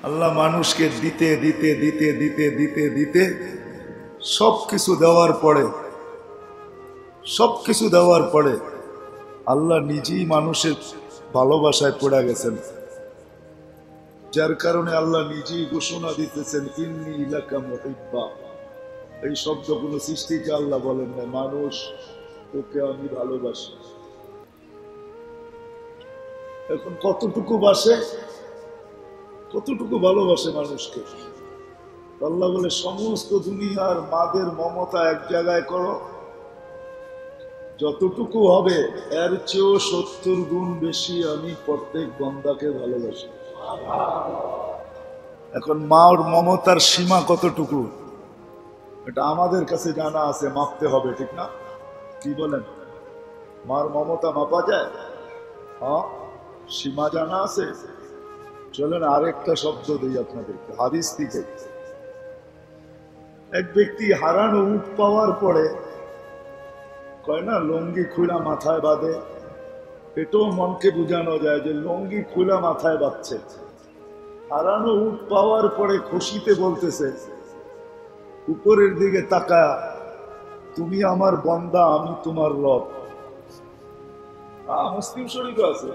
আল্লাহ মানুষকে দিতে দিতে দিতে দিতে দিতে দিতে সবকিছু দেওয়ার পরে আল্লাহ নিজেই মানুষের ভালোবাসায় পড়ে গেছেন, যার কারণে আল্লাহ নিজেই ঘোষণা দিতেছেন ইন্নী লাকা মুহিব্বা। এই শব্দ কোন সৃষ্টিকে আল্লাহ বলেন না, মানুষ তোকে আমি ভালোবাসি। এখন কতটুকু ভালোবাসে মানুষকে? আল্লাহ বলে সমস্ত দুনিয়ার মাদের মমতা এক জায়গায় করো, যতটুকু হবে এর চেয়েও 70 গুণ বেশি আমি প্রত্যেক বান্দাকে ভালোবাসি। এখন মার মমতার সীমা কতটুকু এটা আমাদের কাছে জানা আছে, মাপতে হবে, ঠিক না? কি বলেন? মার মমতা মাপা যায়? হ্যাঁ, সীমা জানা আছে। চলেন আরেকটা শব্দ দিই আপনাদেরকে হাদিস থেকে। এক ব্যক্তি হারানো উট পাওয়ার পরে কয় না লুঙ্গি খুলা মাথায় বাঁধে, এটাও মনকে বোঝানো যায় যে লুঙ্গি খুলা মাথায় বাঁধছে। হারানো উট পাওয়ার পরে খুশিতে বলতেছে উপরের দিকে তাকায়া, তুমি আমার বান্দা, আমি তোমার রব। মুসলিম শরীফে আছে,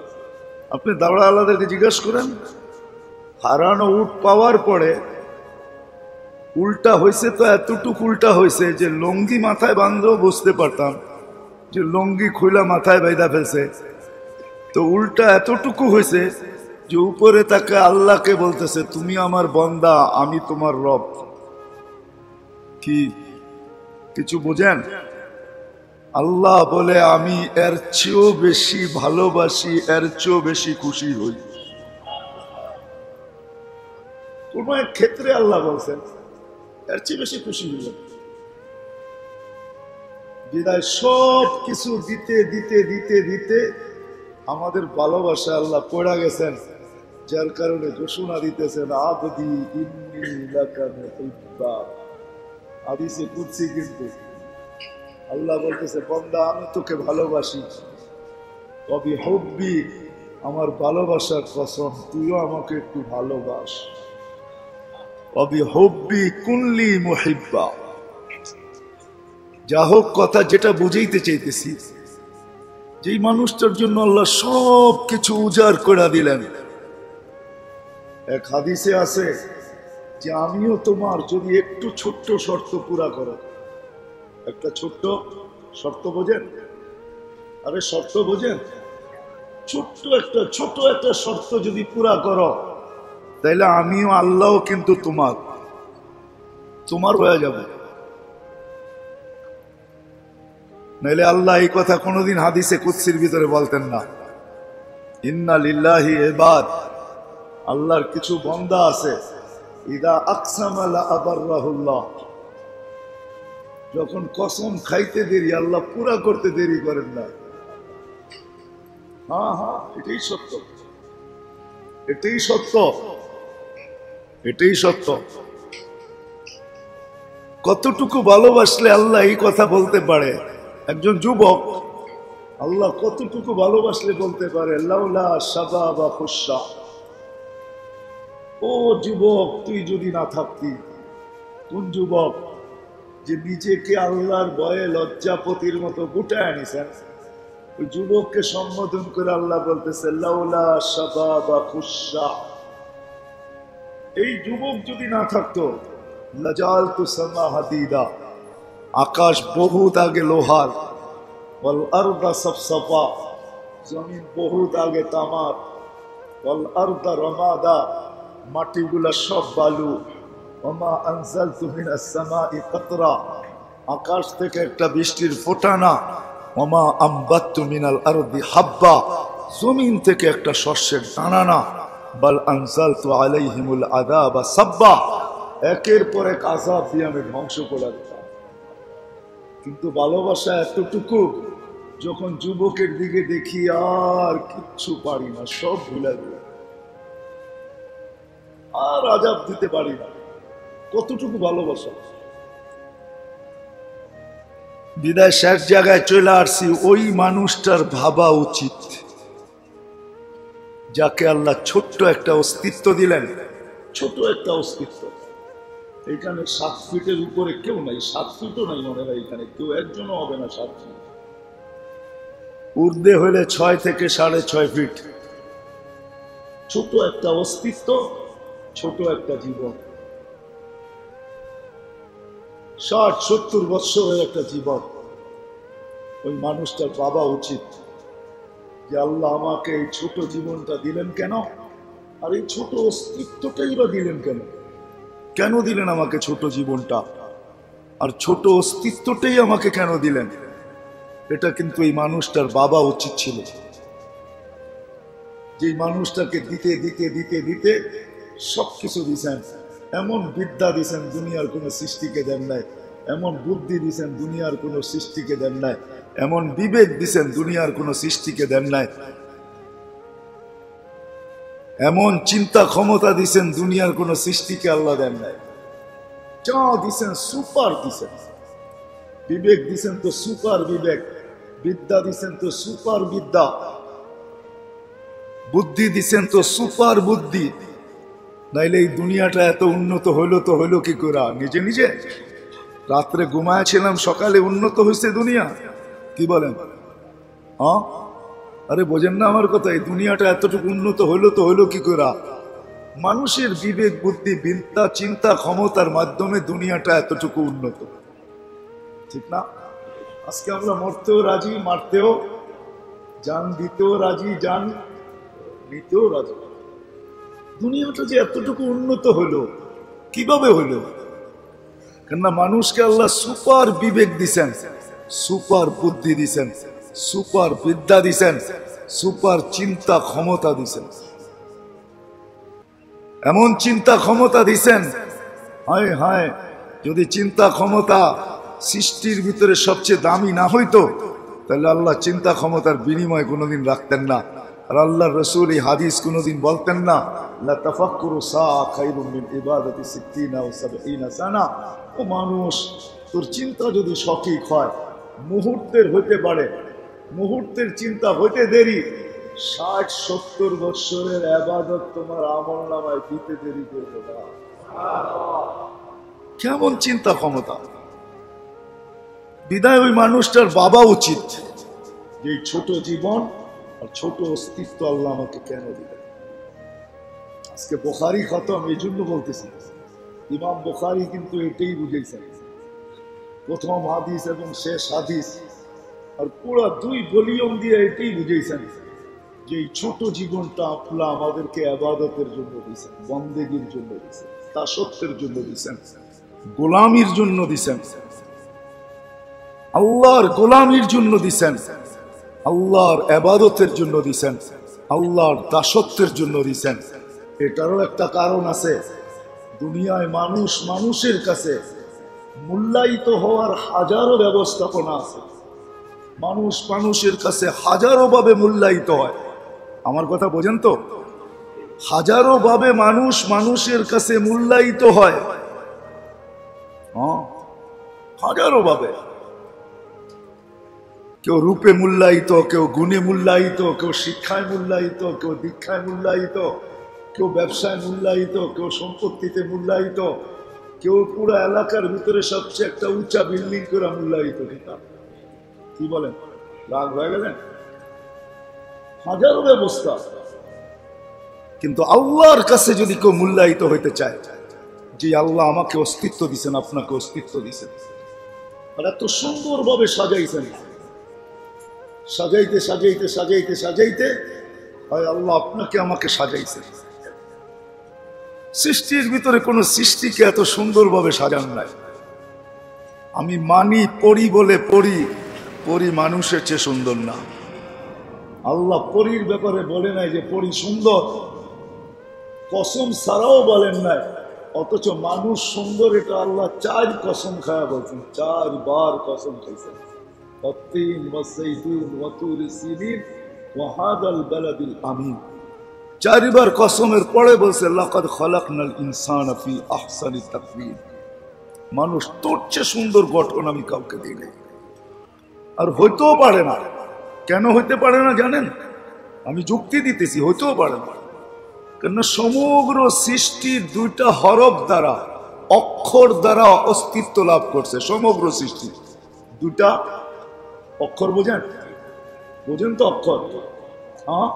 আপনি দাওড়া আল্লাহদেরকে জিজ্ঞাসা করেন। হারানো উট পাওয়ার পরে উল্টা হয়েছে, তো এতটুকু উল্টা হয়েছে যে লুঙ্গি মাথায় বাঁধলেও বুঝতে পারতাম যে লুঙ্গি খুলা মাথায় বাইদা ফেলছে। তো উল্টা এতটুকু হয়েছে যে উপরে তাকে আল্লাহকে বলতেছে তুমি আমার বান্দা, আমি তোমার রব। কি কিছু বোঝেন? আল্লাহ বলে আমি এর চেয়েও বেশি ভালোবাসি, এর চেয়েও বেশি খুশি হই। কোন এক ক্ষেত্রে আল্লাহ বলছেন এর চেয়ে বেশি খুশি হইলেন। বিদায় সব কিছু দিতে দিতে দিতে দিতে আমাদের ভালোবাসা আল্লাহ পড়া গেছেন, যার কারণে ঘোষণা দিতেছেন আবদি ইন্নী লাকা মুহিব্বা। হাদিসে কুদসি কিন্তু আল্লাহ বলতেছে বান্দা আমি তোকে ভালোবাসি, কবি হুব্বি, আমার ভালোবাসার কসম তুইও আমাকে একটু ভালোবাস। কবি হুব্বি কুনলি মুহিব্বা। যা হোক, কথা যেটা বুঝাইতে চাইতেছি, যেই মানুষটার জন্য আল্লাহ সব কিছু উজাড় করে দিলেন। এক হাদিসে আছে যে আমিও তোমার যদি একটু ছোট্ট শর্ত পুরা করো। একটা ছোট্ট শর্ত বোঝেন? আরে শর্ত বোঝেন? ছোট একটা শর্ত যদি পুরা করো, তাইলে আমিও আল্লাহও কিন্তু তোমার হয়ে যাবে। নাইলে আল্লাহ এই কথা কোনোদিন হাদিসে কুদসির ভিতরে বলতেন না। ইন্না লিল্লাহি ইবাদ, আল্লাহর কিছু বান্দা আছে ইদা আকসামা লা আবাররাহুল্লাহ, যখন কসম খাইতে দেরি আল্লাহ পুরা করতে দেরি করেন না। হ্যাঁ, এটাই সত্য, এটাই সত্য, এটাই সত্য। কতটুকু ভালোবাসলে আল্লাহ এই কথা বলতে পারে? একজন যুবক আল্লাহ কতটুকু ভালোবাসলে বলতে পারে লাউলা শাবাবা খুশা, ও যুবক তুই যদি না থাকতি। কোন যুবক? যে নিজেকে আল্লাহর ভয়ে লজ্জাপতির মতো গুটায় আনিছেন, ওই যুবককে সম্বোধন করে আল্লাহ বলতেছে লাউলা শাবাবা খুশা। এই যুবক যদি না থাকতো লাজালতু সামা হাদিদা, আকাশ বহুত আগে লোহার, ওয়াল আরদা সাফসাফা, জমিন বহুত আগে তামার, ওয়াল আরদা রমাদা, মাটিগুলা সব বালু, ওমা আনজালতু মিনাস সামাই কাতরা, আকাশ থেকে একটা বৃষ্টির ফোঁটা না, ওমা আমবাততু মিনাল আরদি হাব্বা, জমিন থেকে একটা শস্যের দানা না, বাল আনজালতু আলাইহিমুল আযাবা সাব্বা, একের পর এক আযাব দিয়ে আমি ধ্বংস করে দিতাম। কিন্তু ভালোবাসা এতটুকু, যখন যুবকের দিকে দেখি আর কিচ্ছু পারি না, সব ভুলে দিই, আর আযাব দিতে পারি না। কতটুকু ভালোবাসা! বিদায় শেষ জায়গায় চলে আসছি। ওই মানুষটার ভাবা উচিত যাকে আল্লাহ ছোট্ট একটা অস্তিত্ব দিলেন, ছোট একটা অস্তিত্ব। এখানে 7 ফিটের উপরে কেউ নাই, 7 ফিটও নাই মনে হয় এখানে, কেউ একজনও হবে না 7 ফিট। ঊর্ধ্বে হলে 6 থেকে 6.5 ফিট। ছোট একটা অস্তিত্ব, ছোট একটা জীবন। 60-70 বৎসরের একটা জীবন। ওই মানুষটার ভাবা উচিত যে আল্লাহ আমাকে এই ছোট জীবনটা দিলেন কেন, আর এই ছোট অস্তিত্বটাই বা দিলেন কেন? কেন দিলেন আমাকে ছোট জীবনটা, আর ছোট অস্তিত্বটাই আমাকে কেন দিলেন? এটা কিন্তু এই মানুষটার ভাবা উচিত ছিল। যে মানুষটাকে দিতে দিতে দিতে দিতে সবকিছু দিছেন, এমন বিদ্যা দিছেন দুনিয়ার কোনো সৃষ্টিকে দেন নাই, এমন বুদ্ধি দিছেন দুনিয়ার কোনো সৃষ্টিকে দেন নাই, এমন বিবেক দিছেন দুনিয়ার কোনো সৃষ্টিকে দেন নাই, এমন চিন্তা ক্ষমতা দিছেন দুনিয়ার কোনো সৃষ্টিকে আল্লাহ দেন নাই। যা দিছেন সুপার দিছেন। বিবেক দিছেন তো সুপার বিবেক, বিদ্যা দিছেন তো সুপার বিদ্যা, বুদ্ধি দিছেন তো সুপার বুদ্ধি। নাইলে এই দুনিয়াটা এত উন্নত হইলো তো হইলো কি করে? নিজে নিজে রাত্রে ঘুমায়াছিলাম, সকালে উন্নত হয়েছে দুনিয়া। কি বলেন? হ্যাঁ, আরে বোঝেন না আমার কথা? এই দুনিয়াটা এতটুকু উন্নত হইলো তো হইলো কি করে? মানুষের বিবেক বুদ্ধি বিদ্যা চিন্তা ক্ষমতার মাধ্যমে দুনিয়াটা এতটুকু উন্নত, ঠিক না? আজকে আমরা মরতেও রাজি, মারতেও, জান দিতেও রাজি, জান নিতেও রাজি। দুনিয়াটা যে এতটুকু উন্নত হলো কিভাবে হলো? কেননা মানুষকে আল্লাহ সুপার বিবেক দিছেন, সুপার বুদ্ধি দিছেন, সুপার বিদ্যা দিছেন, সুপার চিন্তা ক্ষমতা দিছেন। এমন চিন্তা ক্ষমতা দিছেন, হায় হায়, যদি চিন্তা ক্ষমতা সৃষ্টির ভিতরে সবচেয়ে দামি না হইতো তাহলে আল্লাহ চিন্তা ক্ষমতার বিনিময় কোনোদিন রাখতেন না। আর আল্লাহ রসুল এই হাদিস কোনোদিন বলতেন না, লা তাফাক্কুরু সাআ খায়রুম মিন ইবাদাতি 60 আও 70 সানা। ও মানুষ, তোর চিন্তা যদি সঠিক হয়, মুহূর্তের হইতে পারে, মুহূর্তের চিন্তা হইতে দেরি, 60-70 বৎসরের ইবাদত তোমার আমলনামায় দিতে দেরি করবে না। কেমন চিন্তা ক্ষমতা! বিদায় ওই মানুষটার ভাবা উচিত যে ছোট জীবন আর ছোট অস্তিত্ব আল্লাহ আমাকে কেন দিলেন। আজকে বুখারী খতম, এই জন্য বলতেছি, ইমাম বুখারী কিন্তু এটাই বুঝেছেন, প্রথম হাদিস এবং শেষ হাদিস আর পুরা 2 ভলিউম দিয়ে এটাই বুঝেছেন যে এই ছোট জীবনটা আল্লাহ আমাদেরকে ইবাদতের জন্য দিয়েছেন, বন্দেগীর জন্য দিয়েছেন, দাসত্বের জন্য দিয়েছেন, গোলামির জন্য দিয়েছেন, আল্লাহর গোলামির জন্য দিয়েছেন, আল্লাহর ইবাদতের জন্য দিয়েছেন, আল্লাহর দাসত্বের জন্য দিয়েছেন। এটারও একটা কারণ আছে। দুনিয়ায় মানুষ মানুষের কাছে মূল্যায়িত হওয়ার হাজারো ব্যবস্থাপনা আছে। মানুষ মানুষের কাছে হাজারো ভাবে মূল্যায়িত হয়। আমার কথা বোঝেন তো? হাজারো ভাবে মানুষ মানুষের কাছে মূল্যায়িত হয়, হাজারো ভাবে। কেউ রূপে মূল্যায়িত, কেউ গুণে মূল্যায়িত, কেউ শিক্ষায় মূল্যায়িত, কেউ দীক্ষায় মূল্যায়িত, কেউ ব্যবসায় মূল্যায়িত, কেউ সম্পত্তিতে মূল্যায়িত, কেউ পুরো এলাকার ভিতরে সবচেয়ে একটা উঁচা বিল্ডিং করে মূল্যায়িত। কি বলেন? রাগ হয়ে গেলেন? হাজারো ব্যবস্থা। কিন্তু আল্লাহর কাছে যদি কেউ মূল্যায়িত হইতে চায়, যে আল্লাহ আমাকে অস্তিত্ব দিছেন, আপনাকে অস্তিত্ব দিছেন, আর এত সুন্দরভাবে সাজাইছেন, সাজাইতে সাজাইতে সাজাইতে সাজাইতে হয় আল্লাহ আপনাকে আমাকে সাজাইছেন। সৃষ্টির ভিতরে কোন সৃষ্টিকে এত সুন্দরভাবে সাজান নাই। আমি মানি, পড়ি বলে পড়ি, পরি মানুষের চেয়ে সুন্দর না। আল্লাহ পরীর ব্যাপারে বলে নাই যে পরি সুন্দর, কসম ছাড়াও বলেন নাই, অথচ মানুষ সুন্দর এটা আল্লাহ 4 কসম খায়া বলছেন, 4 বার কসম খাইছেন। والتين والزيتون وطور سينين وهذا البلد الأمين। 4 বার কসমের পরে বলছে লাকাদ খালাকনাল ইনসানা ফি আহসানি তাকওয়িম। মানুষ তোর চেয়ে সুন্দর গঠন আমি কাউকে দিই নাই, আর হইতেও পারে না। কেন হইতে পারে না জানেন? আমি যুক্তি দিতেছি, হইতেও পারে না। কেন সমগ্র সৃষ্টির দুইটা হরফ দ্বারা, অক্ষর দ্বারা অস্তিত্ব লাভ করছে। সমগ্র সৃষ্টি দুটা অক্ষর, বোঝেন? বোঝেন তো অক্ষর? হ্যাঁ,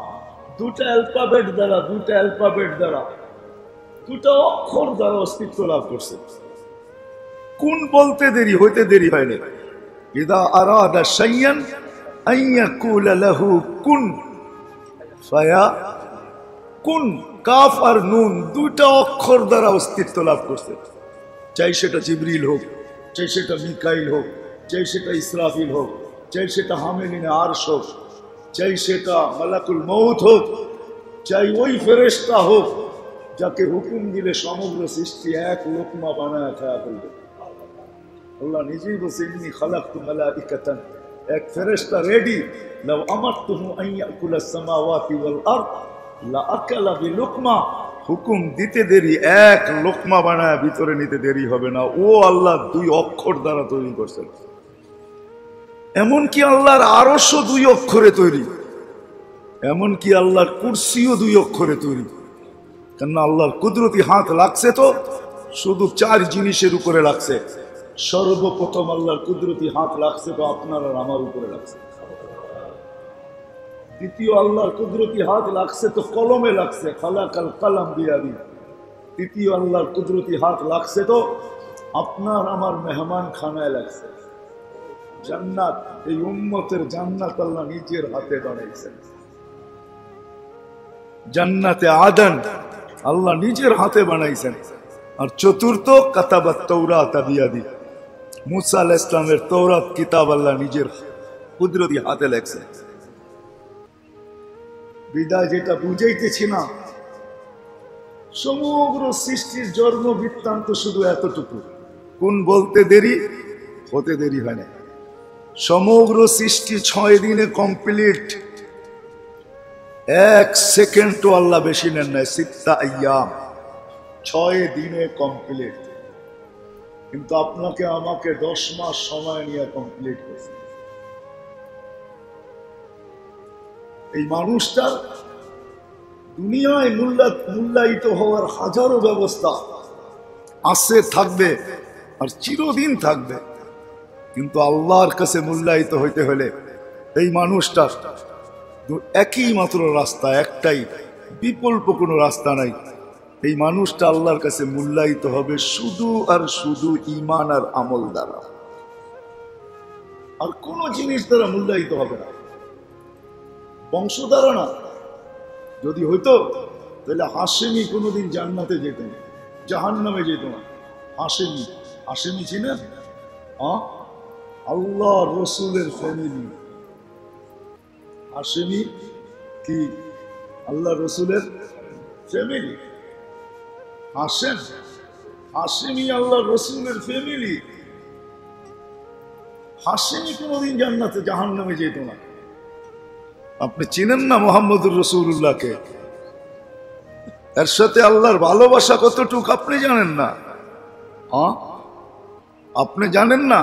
দুটা অ্যালফাবেট দ্বারা, দুটা অ্যালফাবেট দ্বারা, দুটা অক্ষর দ্বারা অস্তিত্ব লাভ করছে। কোন বলতে দেরি, হইতে দেরি হয়নি। ইদা আরাদা শাইয়ান আন ইয়াকুলা লাহু কুন ফায়াকুন। কাফ আর নুন দুইটা অক্ষর দ্বারা অস্তিত্ব লাভ করছে। চাই সেটা জিবরিল হোক, চাই সেটা মিকাইল হোক, চাই সেটা ইসরাফিল হোক, চাই সেটা হামিলিনে আরশ হোক, চাই সেটা মালাকুল মউত হোক, চাই ওই ফেরেশতা হোক যাকে হুকুম দিলে সমগ্র সৃষ্টি এক লোকমা বানায় খায়া ফেলবে। আল্লাহ নিজেই বলছে, ইন্নী খালাকতু মালাইকাতান, এক ফেরেশতা রেডি, লাউ আমারতুহু আন ইয়াকুলাস সামাওয়াতি ওয়াল আরদ লা আকালা বিলুকমা। হুকুম দিতে দেরি, এক লোকমা বানায় ভিতরে নিতে দেরি হবে না। ও আল্লাহ দুই অক্ষর দ্বারা তৈরি করছেন। এমনকি আল্লাহর আরশও দুই অক্ষরে তৈরি, এমনকি আল্লাহর কুরসিও দুই অক্ষরে তৈরি। কেননা আল্লাহর কুদরতি হাত লাগছে তো শুধু চার জিনিসের উপরে লাগছে। সর্বপ্রথম আল্লাহর কুদরতি হাত লাগছে তো আপনার আর আমার উপরে লাগছে। দ্বিতীয়, আল্লাহর কুদরতি হাত লাগছে তো কলমে লাগছে, খালাকাল কালাম বিয়াদি। তৃতীয়, আল্লাহর কুদরতি হাত লাগছে তো আপনার আমার মেহমান খানায় লাগছে। জান্নাত, এই উম্মতের জান্নাত আল্লাহ নিজের হাতে বানাইছেন। জান্নাতে আদন আল্লাহ নিজের হাতে বানাইছেন। আর চতুর্থ, কাতাবাত তাওরাত বিয়াদি, মুসা আলাইহিস সালামের তাওরাত কিতাব আল্লাহ নিজের কুদরতি হাতে লেখছেন। বিদায় যেটা বুঝাইতেছি না, সমগ্র সৃষ্টির জন্ম বৃত্তান্ত শুধু এতটুকু। কোন বলতে দেরি, হতে দেরি হয় না। সমগ্র সৃষ্টি 6 দিনে কমপ্লিট। 1 সেকেন্ডও আল্লাহ বেশি নেন নাই। সিত্তা আইয়াম, 6 দিনে কমপ্লিট। কিন্তু আপনাকে আমাকে 10 মাস সময় নিয়ে কমপ্লিট করছে। এই মানুষটা দুনিয়ায় মূল্যায়িত হওয়ার হাজারো ব্যবস্থা আছে, থাকবে, আর চিরদিন থাকবে। কিন্তু আল্লাহর কাছে মূল্যায়িত হইতে হলে এই মানুষটা একই মাত্র রাস্তা, একটাই, বিকল্প কোনো রাস্তা নাই। এই মানুষটা আল্লাহর কাছে মূল্যায়িত হবে শুধু আর শুধু ঈমান আর আমল দ্বারা, আর কোনো জিনিস দ্বারা মূল্যায়িত হবে না। বংশ দ্বারা না। যদি হইতো তাহলে হাশেমি কোনোদিন জান্নাতে যেত না, জাহান্নামে যেত না। হাশেমি, হাশেমি ছিলেন আল্লাহ রসুলের ফ্যামিলি। হাশেমি কি আল্লাহ রসুলের ফ্যামিলি? হাশেম, হাশেমি আল্লাহ রসুলের ফ্যামিলি। হাশেমি কোনোদিন জান্নাতে জাহান্নামে যেত না। আপনি চিনেন না মুহাম্মদুর রাসূলুল্লাহকে? এর সাথে আল্লাহর ভালোবাসা কতটুকু আপনি জানেন না? আপনি জানেন না?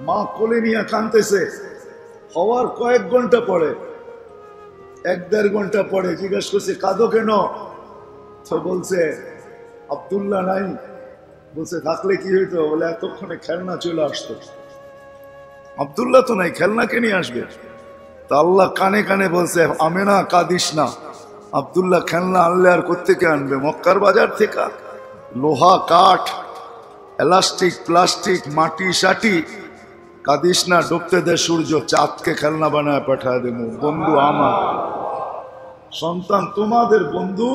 মা কোলে নিয়ে কাঁদতেছে, হওয়ার কয়েক ঘন্টা পরে, 1-1.5 ঘন্টা পরে জিজ্ঞেস করছে, কাঁদো কেন? তো বলছে আব্দুল্লাহ নাই। বলছে থাকলে কি হইতো? বলে এতক্ষণে খেলনা চলে আসতো। আব্দুল্লাহ তো নাই, খেলনা কে নিয়ে আসবে? তা আল্লাহ কানে কানে বলছে, আমেনা কাঁদিস না, আব্দুল্লাহ খেলনা আনলে আর কোত্থেকে আনবে? মক্কার বাজার থেকে। লোহা, কাঠ, এলাস্টিক, প্লাস্টিক, মাটি সাটি। কাঁদিস না, ডুবতে দে সূর্য, চাঁদকে খেলনা বানায় পাঠায় দেব। বন্ধু আমার, সন্তান তোমাদের বন্ধু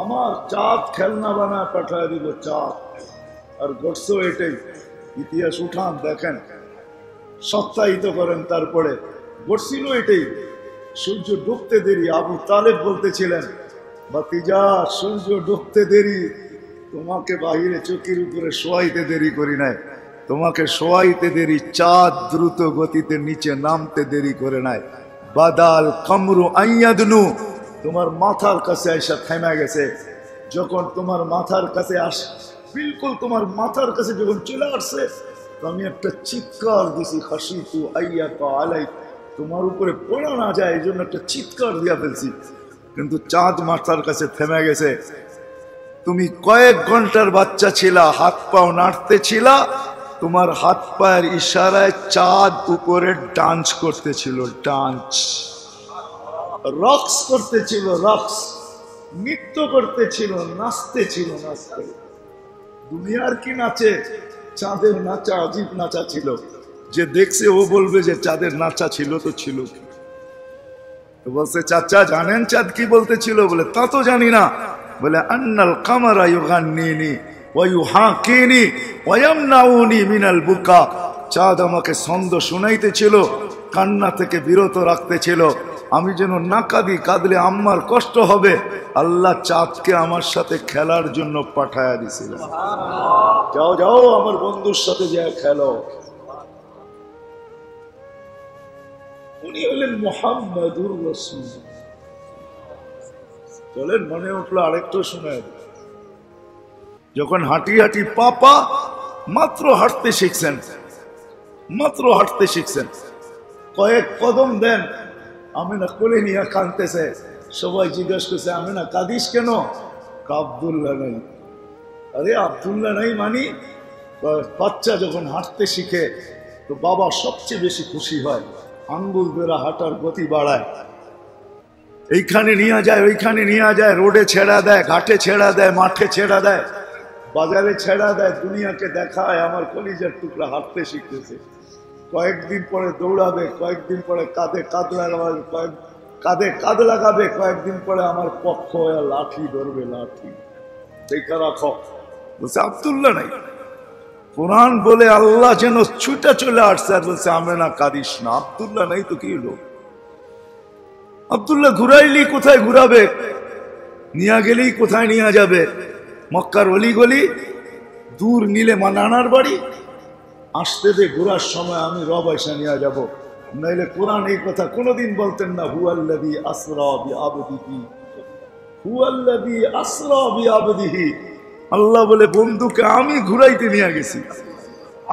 আমার, চাঁদ খেলনা বানায় পাঠায় দিব, চাঁদ। আর ঘটছো এটাই। ইতিহাস উঠান দেখেন, সত্যায়িত করেন। তারপরে ঘটছিল এটাই। সূর্য ডুবতে দেরি। আবু তালেব বলতেছিলেন, ভাতিজা সূর্য ডুবতে দেরি, তোমাকে বাহিরে চোখের উপরে শোয়াইতে দেরি করি নাই, তোমাকে শোয়াইতে দেরি, চাঁদ দ্রুত গতিতে নিচে নামতে দেরি করে নাই। বাদাল কামরু আইয়াদনু, তোমার মাথার কাছে এসে থেমে গেছে। যখন তোমার মাথার কাছে বিলকুল তোমার মাথার কাছে যখন চলে আসছে, আমি একটা চিৎকার দিছি, খাসিতু আইয়াকা আলাই, তোমার উপরে পড়া না যায় এই জন্য একটা চিৎকার দিয়া ফেলছি। কিন্তু চাঁদ মাথার কাছে থেমে গেছে। তুমি কয়েক ঘন্টার বাচ্চা ছিলা, হাত পাও নাড়তে ছিলা, তোমার হাত পায়ের ইশারায় চাঁদ উপরে ডান্স করতেছিল, ডান্স, রক্স করতেছিল, রক্স, নৃত্য করতেছিল, নাচতেছিল, নাচতে। দুনিয়ার কি নাচে? চাঁদের নাচা আজীব নাচা ছিল। যে দেখছে ও বলবে যে চাঁদের নাচা ছিল তো ছিল কি? তো বলছে, চাচা জানেন চাঁদ কি বলতেছিল? বলে, তা তো জানি না। বলে, আন্নাল কামারা ইউগান্নিনি ওয়া ইউহাকিনি ওয়া ইয়ামনাউনি মিনাল বুকা। চাঁদ আমাকে ছন্দ শুনাইতেছিল, কান্না থেকে বিরত রাখতেছিল। আমি যেন না কাঁদি, কাঁদলে আম্মার কষ্ট হবে। আল্লাহ চাঁদকে আমার সাথে খেলার জন্য পাঠায়া দিছিলেন। যাও যাও আমার বন্ধুর সাথে যা খেলো। উনি হলেন মুহাম্মাদুর রাসূল। চলেন, মনে উঠলো আরেকটু শোনায়। যখন হাঁটি হাঁটি পাপা মাত্র হাঁটতে শিখছেন, মাত্র হাঁটতে শিখছেন, কয়েক কদম দেন, আমিনা কোলে নিয়ে কাঁদতেছে। সবাই জিজ্ঞেস করছে, আমিনা কাঁদিস কেন? আব্দুল্লাহ নাই। আরে আব্দুল্লাহ নাই মানি? বাচ্চা যখন হাঁটতে শিখে তো বাবা সবচেয়ে বেশি খুশি হয়, আঙ্গুল বেড়া হাঁটার গতি বাড়ায়, এইখানে নিয়ে যায়, ওইখানে নিয়ে যায়, রোডে ছেড়া দেয়, ঘাটে ছেড়া দেয়, মাঠে ছেড়া দেয়, বাজারে ছেড়া দেয়, দুনিয়াকে দেখায় আমার কলিজার টুকরা হাঁটতে শিখতেছে। কয়েকদিন পরে দৌড়াবে, কয়েকদিন পরে কাঁধে কাঁধ লাগাবে, কাঁধে কাঁধ লাগাবে, কয়েকদিন পরে আমার পক্ষ হয়ে লাঠি ধরবে, লাঠি। দেখা রাখো। বলছে আব্দুল্লাহ নাই। কোরআন বলে আল্লাহ যেন ছুটে চলে আসছে আর বলছে, আমেনা কাঁদিস না, আব্দুল্লাহ নাই তো কি হলো? আব্দুল্লাহ ঘুরাইলি কোথায় ঘুরাবে? নিয়ে গেলেই কোথায় নিয়ে যাবে? মক্কার অলি গলি, দূর নিলে মা নানার বাড়ি, আসতে দে, ঘোরার সময় আমি রব এসে নিয়ে যাবো। নাইলে কোরআন এই কথা কোনোদিন বলতেন না। হুয়াল্লাযী আসরা বিআবদিহি, হুয়াল্লাযী আসরা বিআবদিহি। আল্লাহ বলে, বন্ধুকে আমি ঘুরাইতে নিয়ে গেছি।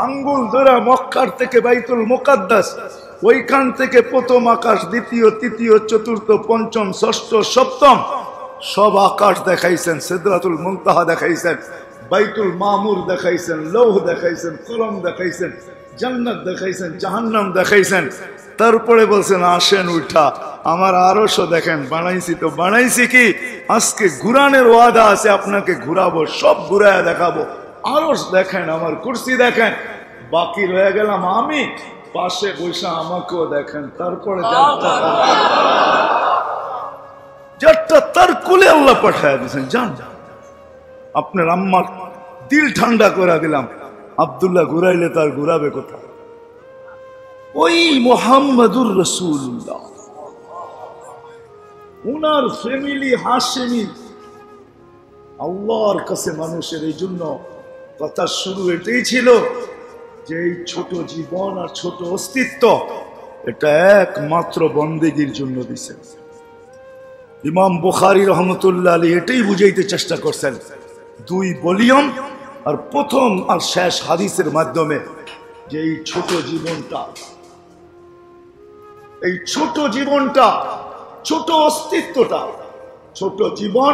আঙ্গুল ধরা মক্কার থেকে বাইতুল মুকাদ্দাস, ওইখান থেকে প্রথম আকাশ, দ্বিতীয়, তৃতীয়, চতুর্থ, পঞ্চম, ষষ্ঠ, সপ্তম সব আকাশ দেখাইছেন। সিদরাতুল মুনতাহা দেখাইছেন, বাইতুল মামুর দেখাইছেন, লৌহ দেখাইছেন, কলম দেখাইছেন, জান্নাত দেখাইছেন, জাহান্নাম দেখাইছেন। তারপরে বলছেন, আসেন উঠা আমার আরশও দেখেন। বানাইছি তো বানাইছি কি? আজকে ঘুরানের ওয়াদা আছে, আপনাকে ঘুরাবো, সব ঘুরায়া দেখাবো। আরশ দেখেন, আমার কুরসি দেখেন, বাকি রয়ে গেলাম আমি, পাশে বসে আমাকেও দেখেন। তারপরে যারটা তার কোলে আল্লাহ পাঠায় দিয়েছেন। যান, আপনার আম্মার দিল ঠান্ডা করে দিলাম। আব্দুল্লাহ ঘুরাইলে তার ঘুরাবে কোথায়? ওই মুহাম্মাদুর রাসূলুল্লাহ, উনার ফ্যামিলি হাশেমি। আল্লাহর কাছে মানুষের এই জন্য কথা শুরু এটাই ছিল যে এই ছোট জীবন আর ছোট অস্তিত্ব, এটা একমাত্র বন্দেগীর জন্য দিছেন। ইমাম বুখারী রহমতুল্লাহ আলাইহি এটাই বুঝাইতে চেষ্টা করছেন দুই ভলিউম আর প্রথম আর শেষ হাদিসের মাধ্যমে, যে এই ছোট জীবনটা, এই ছোট জীবনটা, ছোট অস্তিত্বটা, ছোট জীবন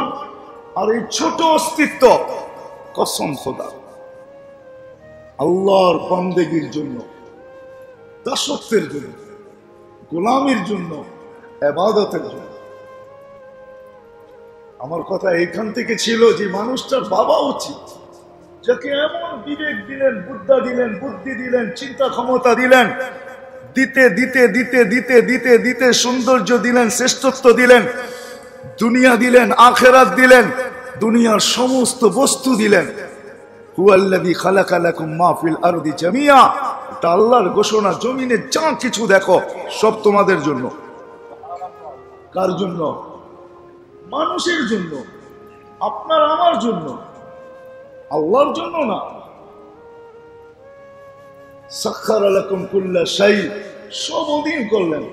আর এই ছোট অস্তিত্ব, কসম খোদা, আল্লাহর বন্দেগীর জন্য, দাসত্বের জন্য, গোলামির জন্য, ইবাদতের জন্য। আমার কথা এইখান থেকে ছিল যে মানুষটার বাবা উচিত, যাকে এমন বিবেক দিলেন, বুদ্ধা দিলেন, বুদ্ধি দিলেন, চিন্তা ক্ষমতা দিলেন, দিতে দিতে দিতে দিতে দিতে দিতে সৌন্দর্য দিলেন, শ্রেষ্ঠত্ব দিলেন, দুনিয়া দিলেন, আখিরাত দিলেন, দুনিয়ার সমস্ত বস্তু দিলেন। হুয়াল্লাযী খালাকা লাকুম মা ফিল আরদি জামিয়া, এটা আল্লাহর ঘোষণা। জমিনে যা কিছু দেখো সব তোমাদের জন্য। কার জন্য? মানুষের জন্য, আপনার আমার জন্য, আল্লাহর জন্য না। সাখারা লাকুম কুল্লা শাই, সব অধীন করলেন।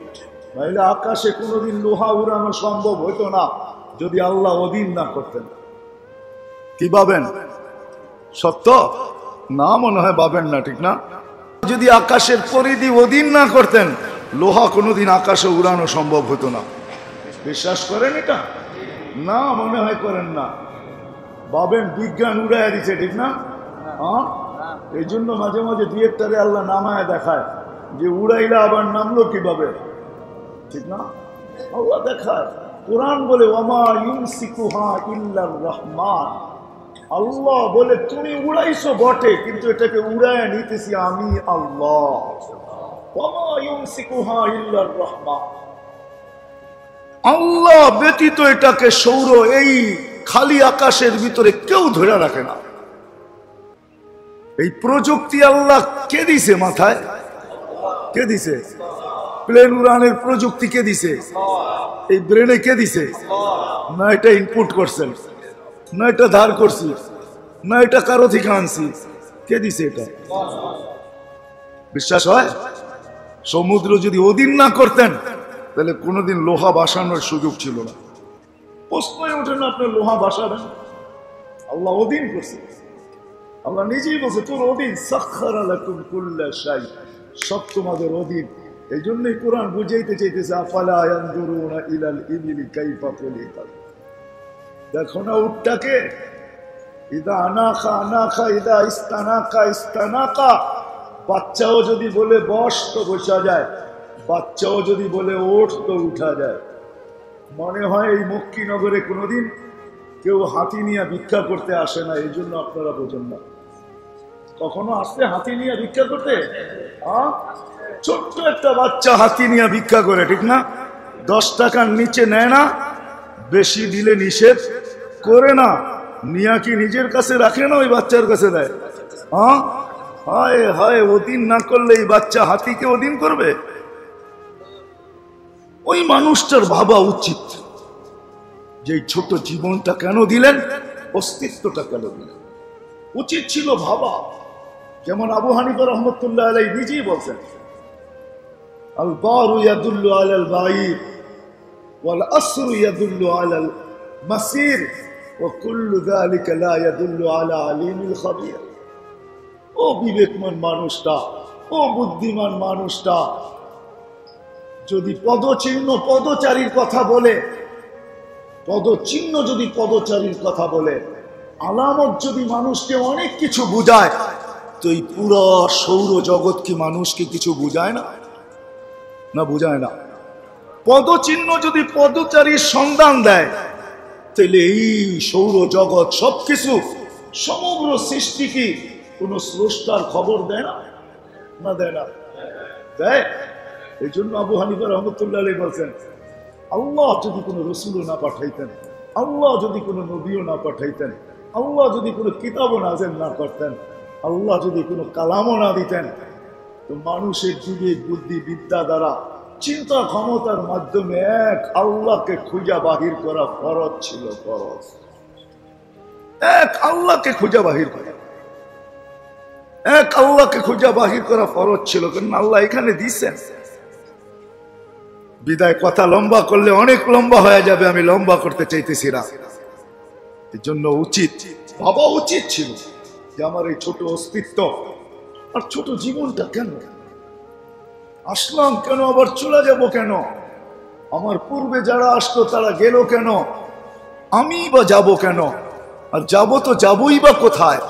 নাহলে আকাশে কোনোদিন লোহা উড়ানো সম্ভব হইতো না যদি আল্লাহ অধীন না করতেন। কি ভাবেন? সত্য না? মনে হয় ভাবেন না, ঠিক না? যদি আকাশের পরিধি অধীন না করতেন, লোহা কোনোদিন আকাশে উড়ানো সম্ভব হতো না। বিশ্বাস করেন এটা? না মনে হয় করেন না, ভাবেন বিজ্ঞান উড়াইয়া দিছে, ঠিক না? হ্যাঁ, এই জন্য মাঝে মাঝে দুই একটারে আল্লাহ নামায় দেখায় যে উড়াইলা আবার নামলো কিভাবে, ঠিক না? আল্লাহ দেখায়। কোরআন বলে ওয়ামা ইউমসিকুহা ইল্লার রহমান, আল্লাহ বলে তুমি উড়াইছো বটে, কিন্তু এটাকে উড়ায় নিতেছি আমি আল্লাহ। ওয়ামা ইউমসিকুহা ইল্লার রহমান, আল্লাহ ব্যতীত এটাকে সৌর এই খালি আকাশের ভিতরে কেউ ধরে রাখে না। এই প্রযুক্তি আল্লাহ কে দিছে মাথায়? কে দিছে? প্লেন উড়ানের প্রযুক্তি কে দিছে? এই ব্রেনে কে দিছে? না এটা ইনপুট করছেন, না এটা ধার করছি, না এটা কারো থেকে আনছি, কে দিছে এটা? বিশ্বাস হয়? সমুদ্র যদি ওদিন না করতেন তাহলে কোনোদিন লোহা বাসানোর সুযোগ ছিল না। প্রশ্নই ওঠে না আপনার লোহা বাসাবেন। আল্লাহ ওদিন করছে, আল্লাহ নিজেই বলছে তোর অধীন, সাখারা লাকুম কুল্লা শাই, সব তোমাদের অধীন। এই জন্যই কোরআন বুঝাইতে চাইতেছে আফালা ইয়ানজুরুনা ইলাল ইবিলি কাইফা খুলিকাত, দেখো না উটটাকে, ইদা আনাকা আনাকা, ইদা ইস্তানাকা ইস্তানাকা, বাচ্চাও যদি বলে বস তো বসা যায়, বাচ্চাও যদি বলে ওঠ তো উঠা যায়। মনে হয় এই মক্কিনগরে কোনোদিন কেউ হাতি নিয়ে ভিক্ষা করতে আসে না, এই জন্য আপনারা বোঝেন না। কখনো আসছে হাতি নিয়ে ভিক্ষা করতে? ছোট্ট একটা বাচ্চা হাতি নিয়ে ভিক্ষা করে, ঠিক না? 10 টাকার নিচে নেয় না, বেশি দিলে নিষেধ করে না, নিয়া কি নিজের কাছে রাখে না ওই বাচ্চার কাছে দেয়? হায় হায়, ওদিন না করলে এই বাচ্চা হাতিকে ওদিন করবে? ওই মানুষটার ভাবা উচিত যে ছোট জীবনটা কেন দিলেন, অস্তিত্বটা কেন দিলেন, উচিত ছিল ভাবা। যেমন আবু হানিফা রহমতুল্লাহ আলাইহি নিজেই বলছেন, আল বারু ইয়াদুল্লু আলাল বাঈর ওয়াল আসরু ইয়াদুল্লু আলাল মাসির ওয়া কুল্লু যালিকা লা ইয়াদুল্লু আলা আলিমিল খাবীর। ও বিবেকমান মানুষটা, ও বুদ্ধিমান মানুষটা, যদি পদচিহ্ন পদচারীর কথা বলে, পদচিহ্ন যদি পদচারীর কথা বলে, আলামত যদি মানুষকে অনেক কিছু বুঝায়, তো এই পুরো সৌর জগৎ কি মানুষকে কিছু বুঝায় না? না বুঝায় না। পদচিহ্ন যদি পদচারীর সন্ধান দেয়, তাহলে এই সৌর জগৎ সবকিছু, সমগ্র সৃষ্টি কি কোন স্রষ্টার খবর দেয় না? না দেয় না? দেয়। এই জন্য আবু হানিফা রহমতুল্লাহ আলাইহি বলছেন, আল্লাহ যদি কোনো রসুলও না পাঠাইতেন, আল্লাহ যদি কোনো নবীও না পাঠাইতেন, আল্লাহ যদি কোনো কিতাবও নাযিল না করতেন, আল্লাহ যদি কোনো কালামও না দিতেন, তো মানুষের বিবেক বুদ্ধি বিদ্যা দ্বারা চিন্তা ক্ষমতার মাধ্যমে এক আল্লাহকে খুঁজা বাহির করা ফরজ ছিল। ফরজ, এক আল্লাহকে খুঁজা বাহির করা, এক আল্লাহকে খুঁজা বাহির করা ফরজ ছিল। কারণ আল্লাহ এখানে দিচ্ছেন। বিদায় কথা লম্বা করলে অনেক লম্বা হয়ে যাবে, আমি লম্বা করতে চাইতেছি না। এর জন্য উচিত, ভাবা উচিত ছিল যে আমার এই ছোট অস্তিত্ব আর ছোট জীবনটা কেন আসলাম, কেন আবার চলে যাব কেন, আমার পূর্বে যারা আসতো তারা গেল কেন, আমি বা যাব কেন, আর যাব তো যাবই বা কোথায়?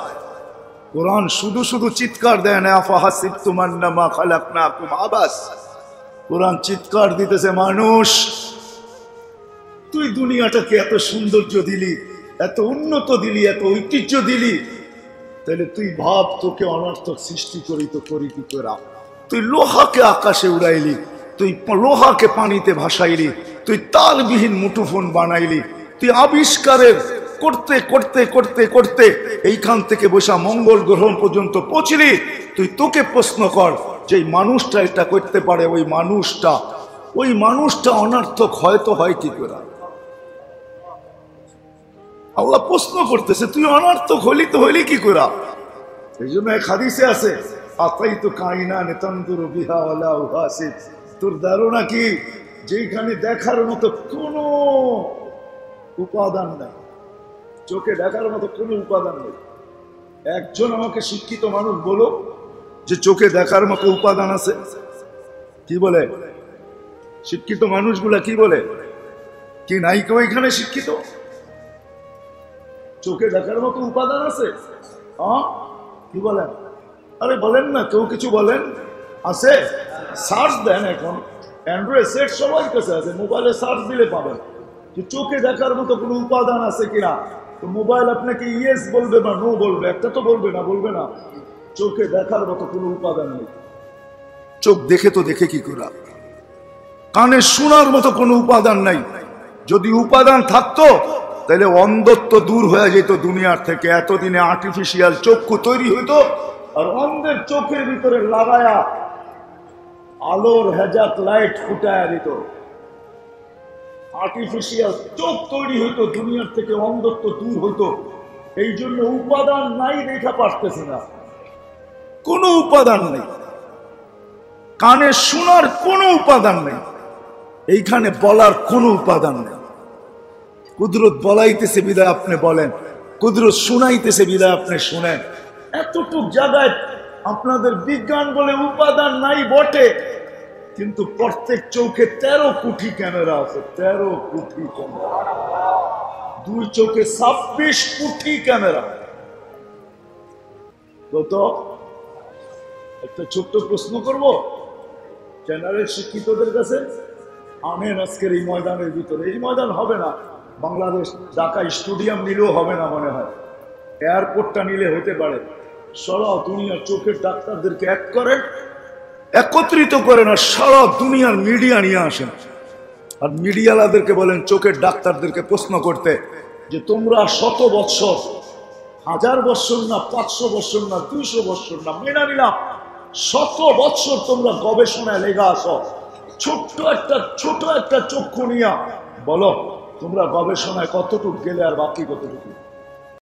কোরআন শুধু শুধু চিৎকার দেয় না, আফাহাসিবতুম আন্নামা খালাকনাকুম আবাস। কোরআন চিৎকার দিতেছে, মানুষ তুই দুনিয়াটাকে এত সৌন্দর্য দিলি, এত উন্নত দিলি, এত ঐতিহ্য দিলি, তাহলে তুই ভাব তোকে অনর্থক সৃষ্টি করি তো করি কি তোরা? তুই লোহাকে আকাশে উড়াইলি, তুই লোহাকে পানিতে ভাসাইলি, তুই তারবিহীন মুঠোফোন বানাইলি, তুই আবিষ্কারের করতে করতে করতে করতে এইখান থেকে বসা মঙ্গল গ্রহ পর্যন্ত পৌঁছলি। তুই তোকে প্রশ্ন কর যে মানুষটা এটা করতে পারে, ওই মানুষটা অনর্থক হয়তো হয় কি করে? আল্লাহ প্রশ্ন করতেছে, তুই অনর্থক হইলি কি করে? এই জন্য এক হাদিসে আছে, আতাইতু কাইনান তানদুরু বিহা ওয়ালা উহাসিব। তোর ধারণা কি যেখানে দেখার মতো কোনো উপাদান নাই, চোখে দেখার মতো কোনো উপাদান নেই। একজন আমাকে শিক্ষিত মানুষ বলো যে চোখে দেখার মতো উপাদান আছে? কি বলে? শিক্ষিত মানুষগুলা কি বলে? কি নাই কেউ এখানে শিক্ষিত? চোখে দেখার মতো উপাদান আছে? কি বলেন? আরে বলেন না, কেউ কিছু বলেন। আছে? সার্চ দেন, এখন অ্যান্ড্রয়েড সেট সবার কাছে আছে, মোবাইলে সার্চ দিলে পাবেন যে চোখে দেখার মতো কোনো উপাদান আছে কিনা। তো মোবাইল আপনাকে ইয়েস বলবে না নো বলবে, একটা তো বলবে না, বলবে না চোখে দেখার মতো কোনো উপাদান নেই। চোখ দেখে তো দেখে কি করা, কানে শোনার মতো কোনো উপাদান নাই। যদি উপাদান থাকতো তাহলে অন্ধত্ব দূর হয়ে যেত দুনিয়ার থেকে। এতদিনে আর্টিফিশিয়াল চক্ষু তৈরি হইতো, আর অন্ধের চোখের ভিতরে লাগায়া আলোর হেজাক লাইট ফুটায়া দিত, আর্টিফিশিয়াল চোখ তৈরি হইতো, দুনিয়ার থেকে অন্ধত্ব দূর হইতো। এই জন্য উপাদান নাই দেখা পারতেছে না, কোনো উপাদান নেই। কানে শোনার কোনো উপাদান নেই, এইখানে বলার কোনো উপাদান নেই। কুদরত বলাইতেছে বিদায় আপনি বলেন, কুদরত শুনাইতেছে বিদায় আপনি শুনেন। এতটুক জায়গায় আপনাদের বিজ্ঞান বলে উপাদান নাই বটে, কিন্তু প্রত্যেক চোখে 13 কোটি ক্যামেরা আছে। 13 কোটি ক্যামেরা, দুই চোখে 26 কোটি ক্যামেরা। তো একটা ছোট্ট প্রশ্ন করব চ্যানেলের শিক্ষিতদের কাছে, আনেন আজকের এই ময়দানের ভিতরে। এই ময়দান হবে না, বাংলাদেশ ঢাকা স্টেডিয়াম নিলেও হবে না মনে হয়, এয়ারপোর্টটা নিলে হতে পারে। সারা দুনিয়ার চোখের ডাক্তারদেরকে এক করেন, একত্রিত করেন, আর সারা দুনিয়ার মিডিয়া নিয়ে আসেন। আর মিডিয়ালাদেরকে বলেন চোখের ডাক্তারদেরকে প্রশ্ন করতে যে তোমরা 100 বৎসর, 1000 বৎসর না, 500 বৎসর না, 200 বৎসর না, মেনে নিলাম 100 বৎসর তোমরা গবেষণায় লেগে আসো, ছোট একটা চক্ষু নিয়া বলো তোমরা গবেষণায় কতটুকু গেলে আর বাকি কতটুকু?